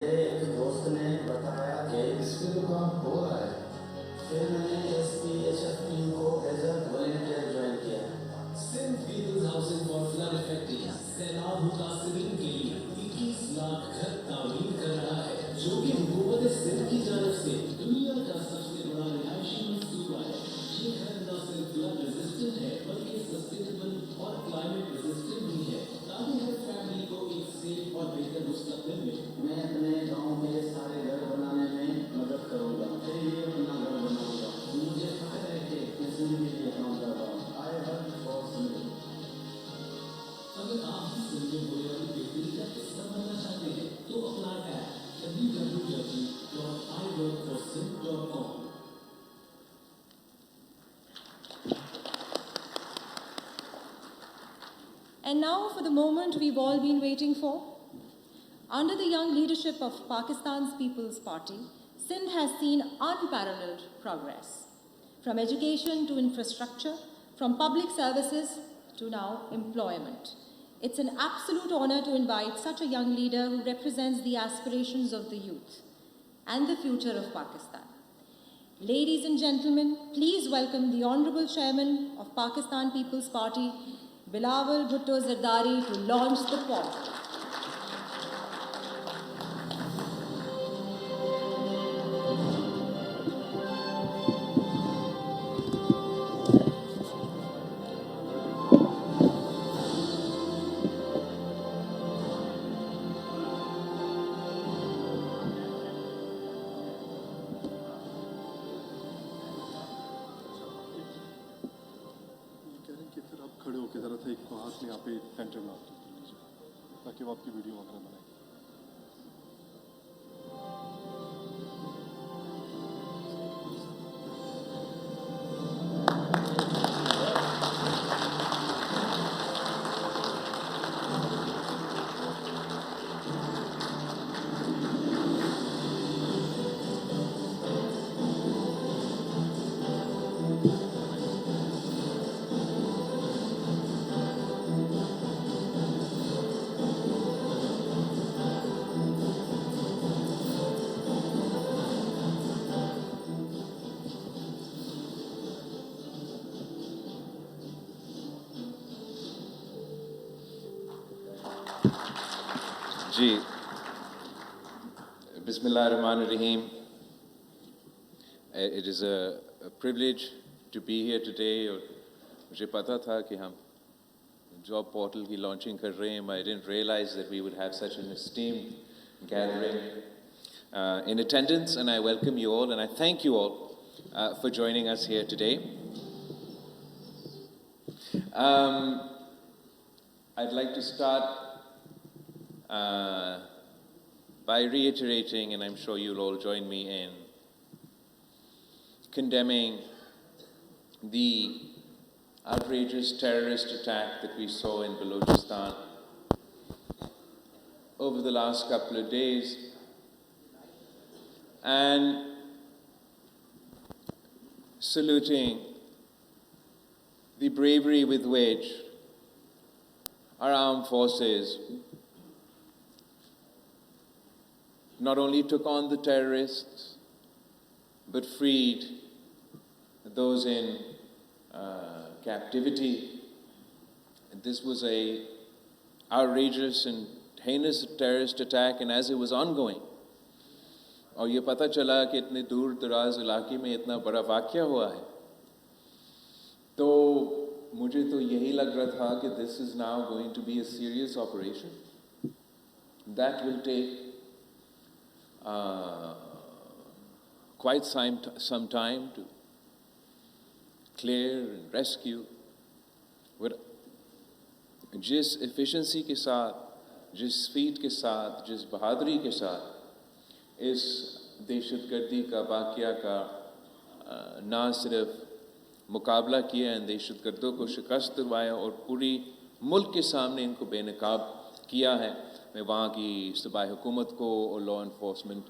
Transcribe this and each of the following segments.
एक दोस्त ने बताया कि इस पे तो काम हो रहा है, फिर मैंने SPHF टीम को एज अ वॉलंटियर ज्वाइन किया। Sindh people's housing for flood affected सैलाब मुतासिरीन के लिए 21 लाख घर तामीर कर रहा है, जो कि हुकूमत सिंध की जानिब से दुनिया का सबसे बड़ा रिहायशी मंसूबा है। ये घर न सिर्फ फ्लड रेजिस्टेंट है बल्कि सस्टेनेबल और क्लाइमेट रेजिस्टेंट भी है, ताकि हर फैमिली को एक सेफ और बेहतर मुस्तकबिल मिले। मैं अपने गांव के सारे घर बनाने में मदद करूंगा, फिर ये अपना घर बनाऊंगा। मुझे फख्र है कि मैं सिंध के लिए काम कर रहा हूँ। I work for Sindh. अगर आप भी सिंध में होने वाली बेहतरी का हिस्सा बनना चाहते हैं तो अपना app www.iworkforsindh.com। And now for the moment we've all been waiting for. Under the young leadership of Pakistan's People's Party, Sindh has seen unparalleled progress. From education to infrastructure, from public services to now employment. It's an absolute honor to invite such a young leader who represents the aspirations of the youth and the future of Pakistan. Ladies and gentlemen, please welcome the Honorable Chairman of Pakistan People's Party, Bilawal Bhutto Zardari, to launch the poll. खड़े होकर ज़रा सा एक को हाथ में यहाँ पे सेंटर में आपके ताकि वो आपकी वीडियो वगैरह बनाए। जी, Bismillahirrahmanirrahim. It is a privilege to be here today. और मुझे पता था कि हम जॉब पोर्टल की लॉन्चिंग कर रहे हैं. I didn't realize that we would have such an esteemed gathering in attendance, and I welcome you all and I thank you all for joining us here today. I'd like to start by reiterating, and I'm sure you'll all join me in condemning the outrageous terrorist attack that we saw in Balochistan over the last couple of days, and saluting the bravery with which our armed forces not only took on the terrorists, but freed those in captivity. And this was a outrageous and heinous terrorist attack, and as it was ongoing, और ये पता चला कि इतने दूर दराज इलाके में इतना बड़ा वाक़या हुआ है, तो मुझे तो यही लग रहा था कि this is now going to be a serious operation that will take quite some time to clear and rescue. But जिस efficiency के साथ, जिस speed के साथ, जिस बहादुरी के साथ इस दहशतगर्दी का वाक़या का ना सिर्फ मुकाबला किया है, दहशतगर्दों को शिकस्त दिलवाया और पूरी मुल्क के सामने इनको बेनकाब किया है, मैं वहाँ की सूबाई हुकूमत को और लॉ इन्फोर्समेंट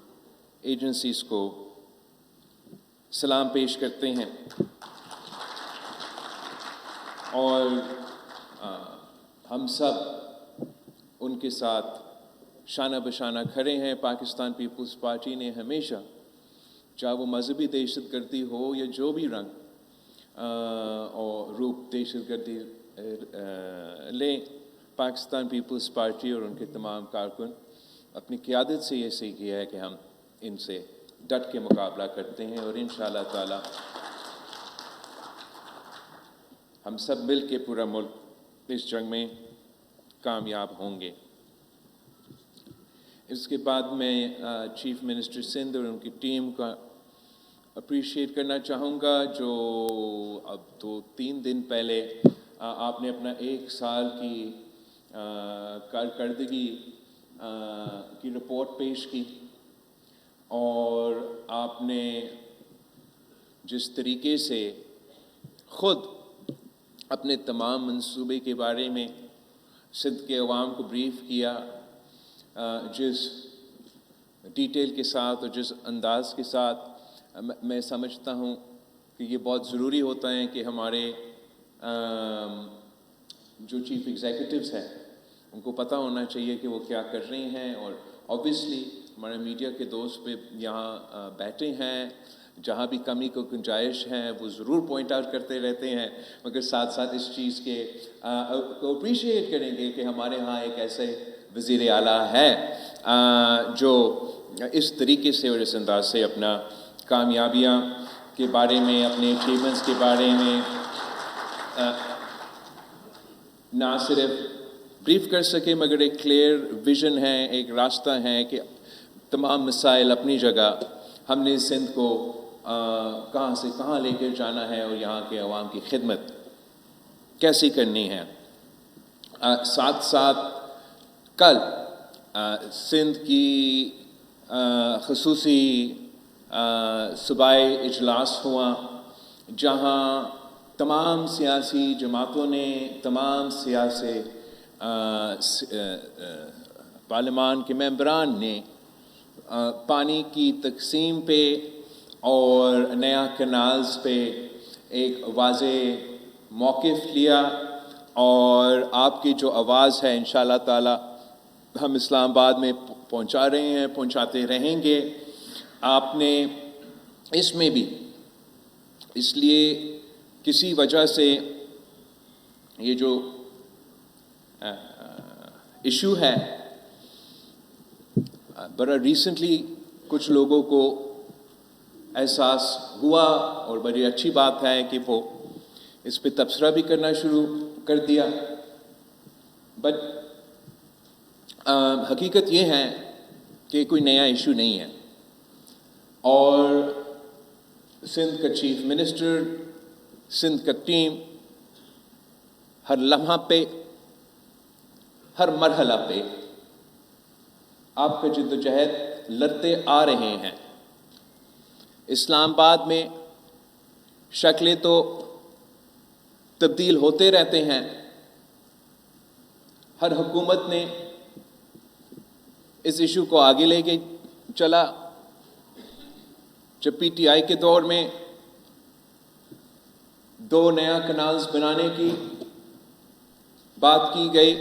एजेंसीज़ को सलाम पेश करते हैं. और हम सब उनके साथ शाना बशाना खड़े हैं। पाकिस्तान पीपल्स पार्टी ने हमेशा, चाहे वो मजहबी दहशतगर्दी हो या जो भी रंग और रूप दहशतगर्दी लें, पाकिस्तान पीपल्स पार्टी और उनके तमाम कारकुन अपनी क़यादत से ये सही किया है कि हम इनसे डट के मुकाबला करते हैं और इंशाअल्लाह ताला हम सब मिल के पूरा मुल्क इस जंग में कामयाब होंगे। इसके बाद मैं चीफ मिनिस्टर सिंध और उनकी टीम का अप्रिशिएट करना चाहूँगा, जो अब 2-3 दिन पहले आपने अपना 1 साल की कारकर्दगी की रिपोर्ट पेश की और आपने जिस तरीके से ख़ुद अपने तमाम मंसूबे के बारे में सिंध के अवाम को ब्रीफ़ किया, जिस डिटेल के साथ और जिस अंदाज के साथ मैं समझता हूँ कि ये बहुत ज़रूरी होता है कि हमारे जो चीफ़ एग्जीक्यूटिव्स हैं उनको पता होना चाहिए कि वो क्या कर रहे हैं। और ऑब्वियसली हमारे मीडिया के दोस्त पे यहाँ बैठे हैं, जहाँ भी कमी को गुंजाइश है वो ज़रूर पॉइंट आउट करते रहते हैं, मगर साथ साथ इस चीज़ के को अप्रिशिएट करेंगे कि हमारे यहाँ एक ऐसे वज़ीर आला है जो इस तरीके से और इस अंदाज से अपना कामयाबियाँ के बारे में, अपने अचीवमेंट्स के बारे में ना सिर्फ ब्रीफ कर सके मगर एक क्लियर विज़न है, एक रास्ता है कि तमाम मसाइल अपनी जगह, हमने सिंध को कहाँ से कहाँ लेकर जाना है और यहाँ के अवाम की खिदमत कैसी करनी है। साथ साथ कल सिंध की ख़ुसूसी सूबाई इजलास हुआ, जहाँ तमाम सियासी जमातों ने, तमाम सियासी पार्लिमान के मेंबरान ने पानी की तकसीम पे और नया कनाल्स पे एक वाज़ेह मौक़िफ़ लिया और आपकी जो आवाज़ है इंशाअल्लाह ताला हम इस्लामाबाद में पहुंचा रहे हैं, पहुंचाते रहेंगे। आपने इसमें भी इसलिए किसी वजह से ये जो इशू है बड़ा रिसेंटली कुछ लोगों को एहसास हुआ और बड़ी अच्छी बात है कि वो इस पे तबसरा भी करना शुरू कर दिया। बट हकीकत ये है कि कोई नया इशू नहीं है और सिंध का चीफ मिनिस्टर, सिंध का टीम हर लम्हा पे, हर मरहला पे आपका जिद्दोजहद लड़ते आ रहे हैं। इस्लामाबाद में शक्लें तो तब्दील होते रहते हैं, हर हुकूमत ने इस इशू को आगे लेके चला। जब पीटीआई के दौर में 2 नया कनाल्स बनाने की बात की गई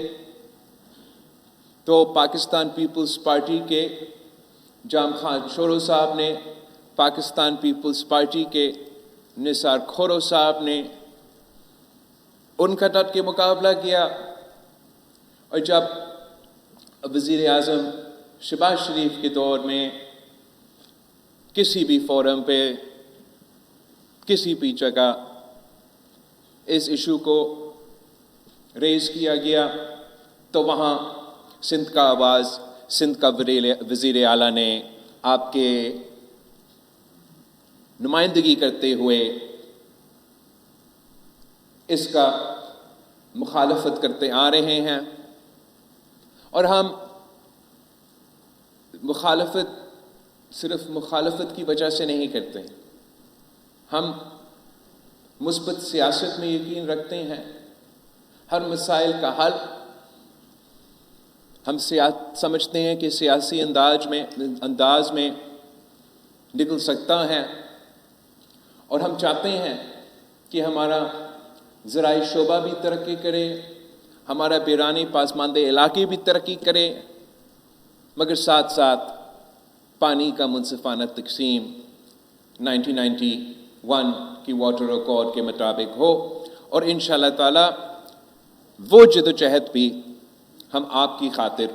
तो पाकिस्तान पीपल्स पार्टी के जाम खान शोरो साहब ने, पाकिस्तान पीपल्स पार्टी के निसार खोरो साहब ने उनका डट के मुकाबला किया। और जब वज़ीर आज़म शहबाज शरीफ के दौर में किसी भी फोरम पे, किसी भी जगह इस इशू को रेज़ किया गया तो वहाँ सिंध का आवाज़, सिंध का वज़ीर आला ने आपके नुमाइंदगी करते हुए इसका मुखालफत करते आ रहे हैं। और हम मुखालफत सिर्फ मुखालफत की वजह से नहीं करते, हम मुस्बत सियासत में यकीन रखते हैं। हर मसाइल का हल हम समझते हैं कि सियासी अंदाज में निकल सकता है और हम चाहते हैं कि हमारा ज़राई शोबा भी तरक्की करे, हमारा बैरानी पासमानदे इलाके भी तरक्की करे मगर साथ साथ पानी का मुनसिफाना तकसीम 1991 की वाटर अकॉर्ड के मुताबिक हो, और इंशाअल्लाह ताला वो जदोजहद भी हम आपकी खातिर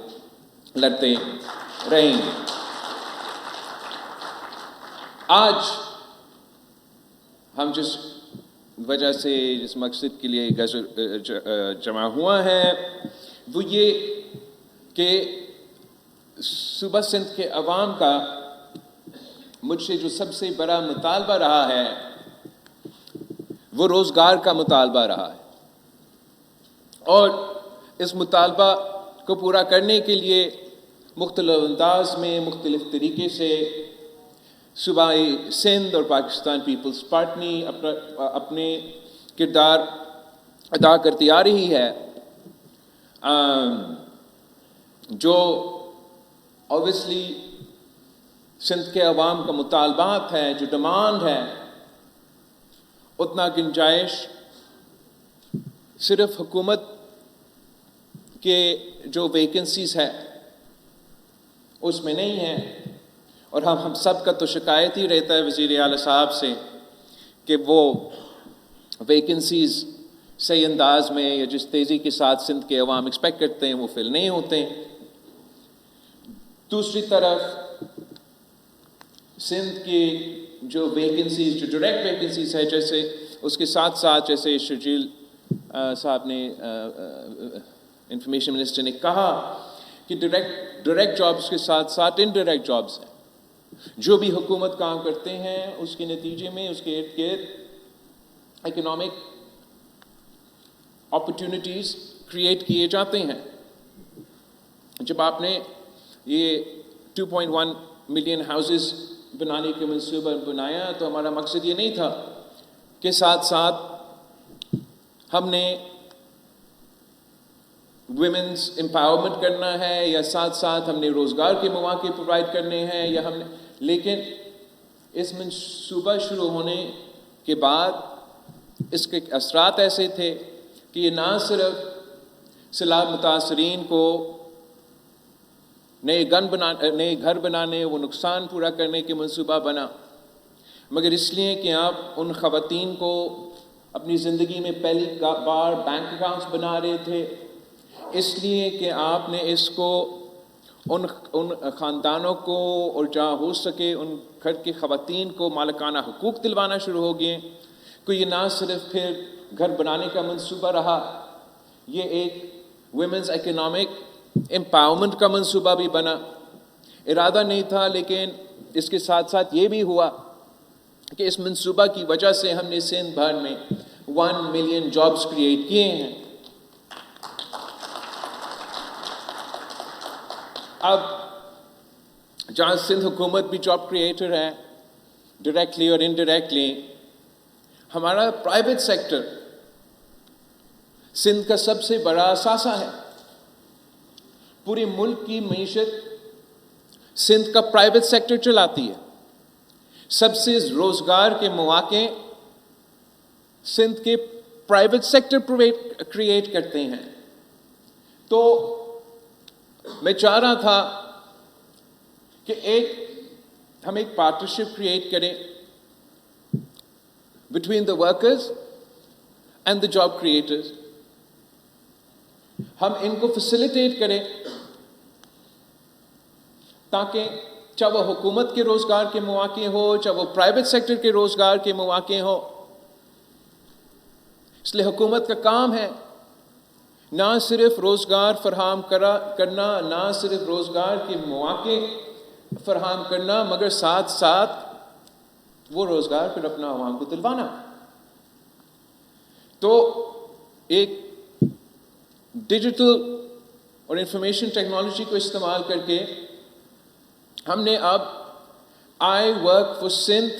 लड़ते रहेंगे। आज हम जिस वजह से जिस मकसद के लिए जमा हुआ है वो ये कि सूबा सिंध के अवाम का मुझसे जो सबसे बड़ा मुतालबा रहा है वो रोज़गार का मुतालबा रहा है, और इस मुतालबा को पूरा करने के लिए मुख्तलिफ अंदाज में मुख्तलिफ तरीके से सूबाई सिंध और पाकिस्तान पीपल्स पार्टी अपने किरदार अदा करती आ रही है। जो ऑब्वियसली सिंध के अवाम का मुतालबात है, जो डिमांड है, उतना गुंजाइश सिर्फ हुकूमत के जो वैकेंसीज है उसमें नहीं है, और हम सब का तो शिकायत ही रहता है वज़ीर आला साहब से कि वो वैकेंसीज सही अंदाज में या जिस तेज़ी के साथ सिंध के अवाम एक्सपेक्ट करते हैं वो फिल नहीं होते। दूसरी तरफ सिंध की जो वैकेंसीज, जो डायरेक्ट वैकेंसीज है, जैसे उसके साथ साथ जैसे शर्जील साहब ने इंफॉर्मेशन मिनिस्टर ने कहा कि डायरेक्ट जॉब्स के साथ साथ इनडायरेक्ट जॉब्स हैं। जो भी हुकूमत काम करते हैं उसके नतीजे में उसके इर्द गिर्द इकोनॉमिक अपॉर्चुनिटीज़ क्रिएट किए जाते हैं। जब आपने ये 2.1 मिलियन हाउसेस बनाने के मंसूबा बनाया तो हमारा मकसद ये नहीं था कि साथ साथ हमने वुमेन्स एम्पावरमेंट करना है या साथ साथ हमने रोज़गार के मौके प्रोवाइड करने हैं या हमने, लेकिन इस मंसूबा शुरू होने के बाद इसके असरात ऐसे थे कि ये ना सिर्फ सैलाब मुतासरीन को नए घर बनाने, वो नुकसान पूरा करने के मंसूबा बना, मगर इसलिए कि आप उन ख़वातीन को अपनी ज़िंदगी में पहली बार बैंक अकाउंट्स बना रहे थे, इसलिए कि आपने इसको उन ख़ानदानों को और जहाँ हो सके उन घर के ख़वातीन को मालिकाना हुकूक दिलवाना शुरू हो गए। तो ये ना सिर्फ फिर घर बनाने का मंसूबा रहा, ये एक वुमेन्स इकोनॉमिक एम्पावरमेंट का मंसूबा भी बना। इरादा नहीं था, लेकिन इसके साथ साथ ये भी हुआ कि इस मंसूबा की वजह से हमने सिंध भर में 1 मिलियन जॉब्स क्रिएट किए हैं। अब जहाँ सिंध हुकूमत भी जॉब क्रिएटर है डायरेक्टली और इनडायरेक्टली, हमारा प्राइवेट सेक्टर सिंध का सबसे बड़ा असासा है। पूरे मुल्क की मईशत सिंध का प्राइवेट सेक्टर चलाती है। सबसे रोजगार के मौके सिंध के प्राइवेट सेक्टर क्रिएट करते हैं। तो मैं चाह रहा था कि हम एक पार्टनरशिप क्रिएट करें between the workers and the job creators. हम इनको फैसिलिटेट करें ताकि चाहे वो हुकूमत के रोजगार के मौके हो, चाहे वो प्राइवेट सेक्टर के रोजगार के मौके हो। इसलिए हुकूमत का काम है ना सिर्फ रोजगार फराहम करना, ना सिर्फ रोजगार के मौके फराहम करना, मगर साथ साथ वो रोजगार फिर अपना आवाम को दिलवाना। तो एक डिजिटल और इंफॉर्मेशन टेक्नोलॉजी को इस्तेमाल करके हमने अब आई वर्क फॉर सिंध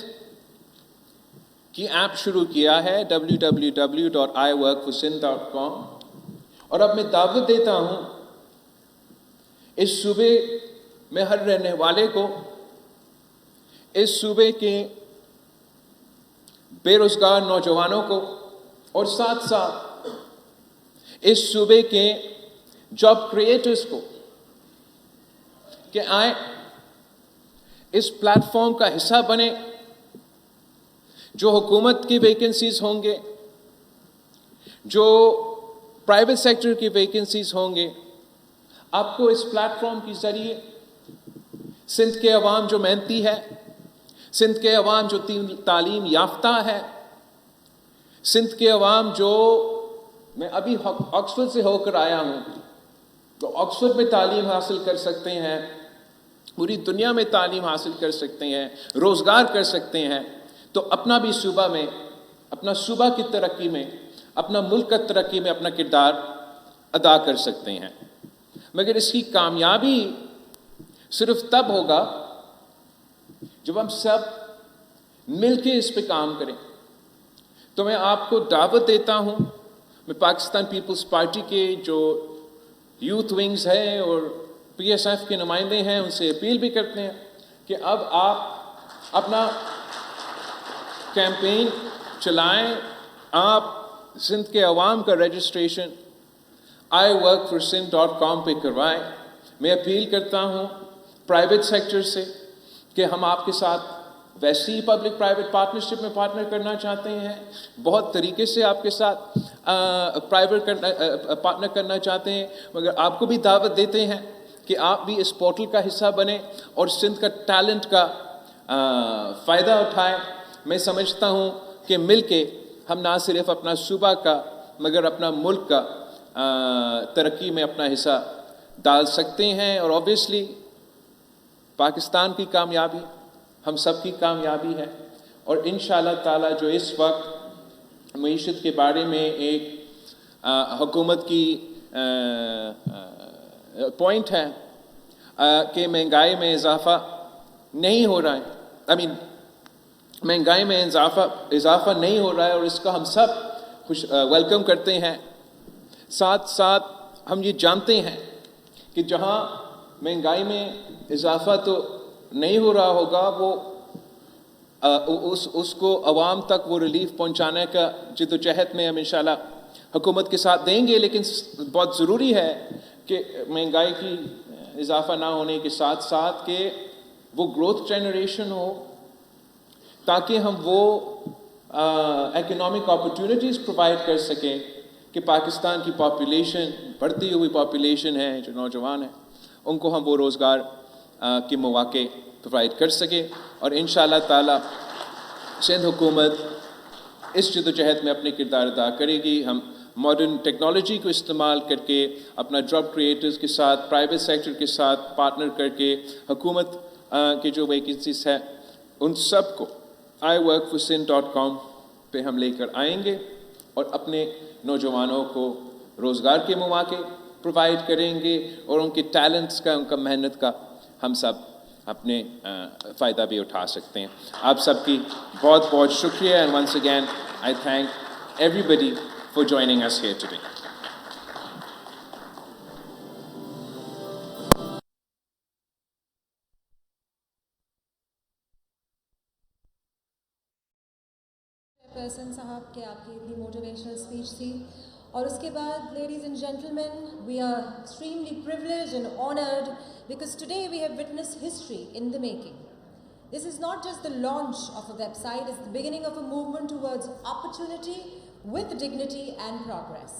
की ऐप शुरू किया है, www.iworkforsindh.com। और अब मैं दावत देता हूं इस सूबे में हर रहने वाले को, इस सूबे के बेरोजगार नौजवानों को और साथ साथ इस सूबे के जॉब क्रिएटर्स को کہ آئیں اس پلیٹفارم کا حصہ بنیں. جو حکومت کی ویکنسیز ہوں گے, جو پرائیویٹ سیکٹر کی ویکنسیز ہوں گے, آپ کو اس پلیٹفارم کے ذریعے سندھ کے عوام جو محنتی ہے, سندھ کے عوام جو تعلیم یافتہ ہے, سندھ کے عوام جو, میں ابھی آکسفورڈ سے ہو کر آیا ہوں, تو آکسفورڈ میں تعلیم حاصل کر سکتے ہیں, پوری دنیا میں تعلیم حاصل کر سکتے ہیں, روزگار کر سکتے ہیں, تو اپنا بھی صوبہ میں, اپنا صوبہ کی ترقی میں, اپنا ملک کی ترقی میں اپنا کردار ادا کر سکتے ہیں. مگر اس کی کامیابی صرف تب ہوگا جب ہم سب مل کے اس پہ کام کریں. تو میں آپ کو دعوت دیتا ہوں, میں پاکستان پیپلز پارٹی کے جو یوتھ ونگز ہیں اور پی ایس ایف کے نمائندے ہیں, ان سے اپیل بھی کرتے ہیں کہ اب آپ اپنا کیمپین چلائیں, آپ سندھ کے عوام کا رجسٹریشن iworkforsindh.com پہ کروائیں. میں اپیل کرتا ہوں پرائیویٹ سیکٹر سے کہ ہم آپ کے ساتھ ویسی پبلک پرائیویٹ پارٹنرشپ میں پارٹنر کرنا چاہتے ہیں, بہت طریقے سے آپ کے ساتھ پارٹنر کرنا چاہتے ہیں, مگر آپ کو بھی دعوت دیتے ہیں کہ آپ بھی اس پورٹل کا حصہ بنیں اور سندھ کا ٹیلنٹ کا فائدہ اٹھائیں. میں سمجھتا ہوں کہ مل کے ہم نہ صرف اپنا صوبہ کا مگر اپنا ملک کا ترقی میں اپنا حصہ ڈال سکتے ہیں. اور اوبیسلی پاکستان کی کامیابی ہم سب کی کامیابی ہے, اور انشاءاللہ تعالی جو اس وقت معیشت کے بارے میں ایک حکومت کی پوائنٹ ہے کہ مہنگائی میں اضافہ نہیں ہو رہا ہے, مہنگائی میں اضافہ نہیں ہو رہا ہے, اور اس کا ہم سب ویلکم کرتے ہیں. ساتھ ساتھ ہم یہ جانتے ہیں کہ جہاں مہنگائی میں اضافہ تو نہیں ہو رہا ہوگا, وہ اس کو عوام تک وہ ریلیف پہنچانے کا جدوجہد میں ہم انشاءاللہ حکومت کے ساتھ دیں گے. لیکن بہت ضروری ہے کہ مہنگائی کی اضافہ نہ ہونے کے ساتھ ساتھ کہ وہ گروتھ جنریشن ہو, تاکہ ہم وہ اکنامک اپرچونٹیز پرووائڈ کر سکیں کہ پاکستان کی پاپولیشن, بڑھتی ہوئی پاپولیشن ہے, جو نوجوان ہیں, ان کو ہم وہ روزگار کے مواقع پرووائڈ کر سکیں. اور انشاءاللہ تعالی سندھ حکومت اس جدوجہد میں اپنے کردار ادا کرے گی. ہم ماڈرن ٹیکنالوجی کو استعمال کر کے اپنا جاب کریٹرز کے ساتھ, پرائیویٹ سیکٹر کے ساتھ پارٹنر کر کے حکومت کے جو ویکنسیز ہیں ان سب کو iworkforsindh.com پہ ہم لے کر آئیں گے, اور اپنے نوجوانوں کو روزگار کے مواقع پرووائڈ کریں گے, اور ان کے ٹیلنٹس کا, ان کا محنت کا ہم سب اپنے فائدہ بھی اٹھا سکتے ہیں. آپ سب کی بہت بہت شکریہ, and once again I thank everybody for joining us here today. Chairperson صاحب کہ آپ کی اتنی موٹیویشنل اسپیچ تھی, اور اس کے بعد ladies and gentlemen, we are extremely privileged and honoured because today we have witnessed history in the making. This is not just the launch of a website, it's the beginning of a movement towards opportunity with dignity and progress.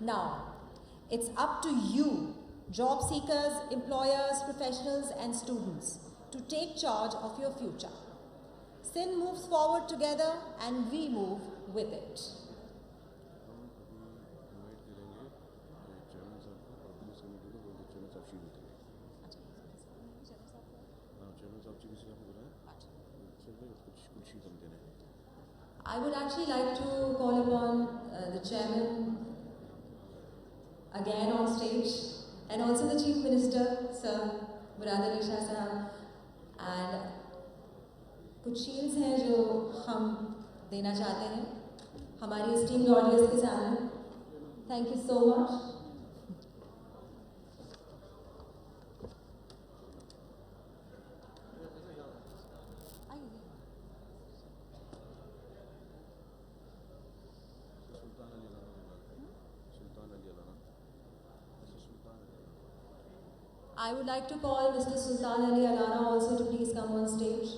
Now, it's up to you, job seekers, employers, professionals and students, to take charge of your future. Sindh moves forward together and we move with it. I would actually like to call upon the chairman again on stage, and also the Chief Minister, Sir Murad Ali Shah Sahab, and कुछ shields हैं जो हम देना चाहते हैं हमारी esteemed audience के सामने. Thank you so much. I would like to call Mr. Sultan Ali Alana also to please come on stage.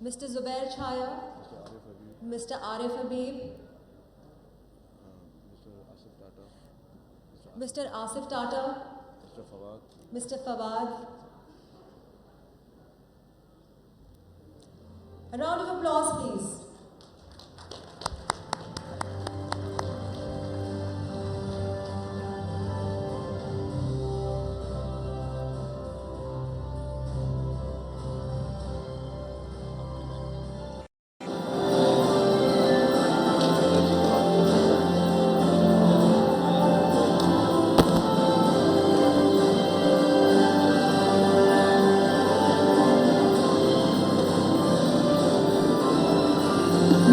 Mr. Zubair Chaya, Mr. Arif Habib, Mr. Asif Tata, Mr. Fawad. A round of applause, please.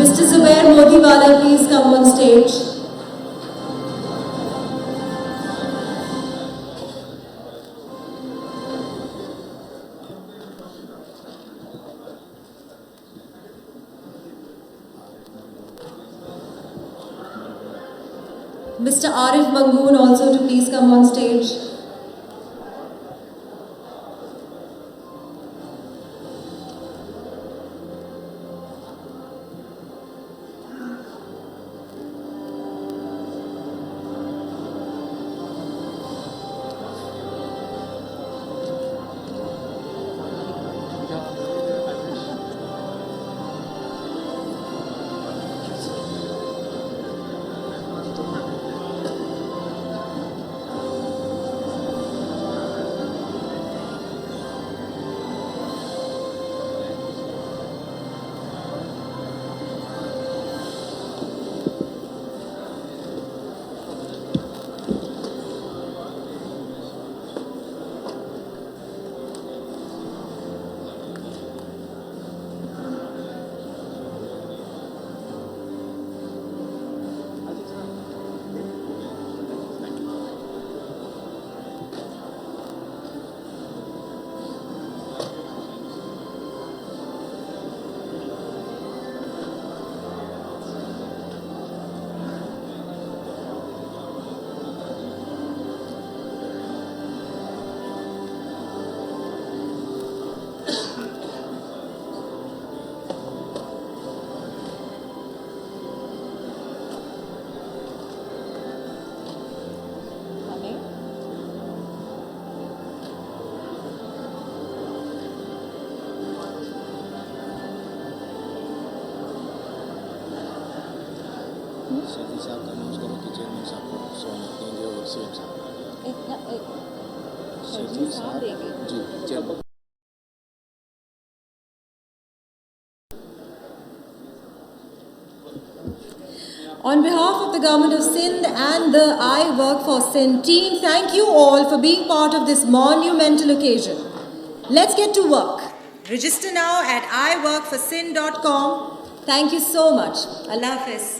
Mr. Zubair Modiwala, please come on stage. Mr. Arif Mangoon also to please come on stage. शेखी साहब का announce करो कि chairman साहब को स्वागत देंगे और CM साहब शेखी साहब जी chairman. On behalf of the Government of Sindh and the I Work for Sindh team, thank you all for being part of this monumental occasion. Let's get to work. Register now at iworkforsindh.com. Thank you so much. Allah Hafiz.